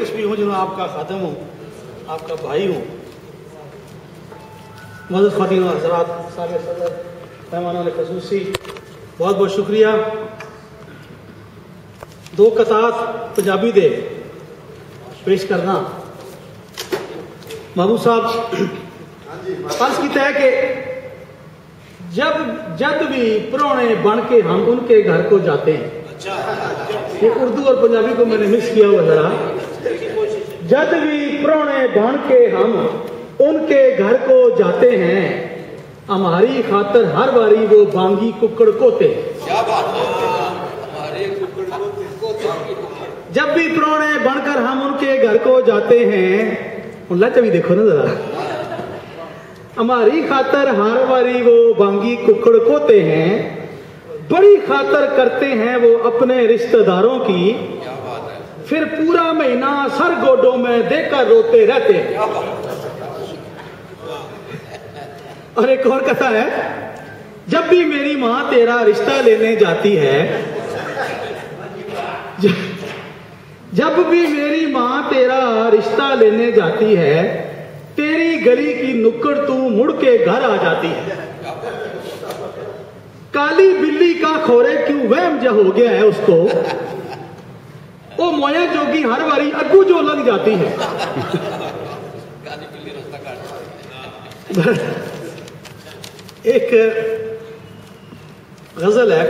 कुछ भी हूँ, जो आपका खादम हूँ, आपका भाई हूँ। मदद ख़वातीन और हज़रात, साबिक़ सदर, मेहमानान ख़ुसूसी, बहुत बहुत शुक्रिया। दो कतार पंजाबी दे पेश करना। महबूब साहब अर्ज़ कीता है कि जब भी प्रोणे बन के हम उनके घर को जाते हैं, ये उर्दू और पंजाबी को मैंने मिक्स किया हुआ जरा। जब भी प्रोणे बन के हम उनके घर को जाते हैं, हमारी खातर हर बारी वो बांगी कुकड़ कोते। जब भी प्रोणे बनकर हम उनके घर को जाते हैं, लच भी देखो ना जरा, हमारी खातर हर बारी वो बांगी कुकड़ कोते हैं, बड़ी खातर करते हैं वो अपने रिश्तेदारों की, फिर पूरा महीना सर गोडों में देकर रोते रहते हैं। और एक और कथा है, जब भी मेरी माँ तेरा रिश्ता लेने जाती है, जब भी मेरी माँ तेरा रिश्ता लेने जाती है, तेरी गली की नुक्कड़ तू मुड़ के घर आ जाती है। काली बिल्ली का खोरे क्यों वहम जा हो गया है उसको, वो मोया जोगी हर बारी अग्गू जो लग जाती है। एक गजल है,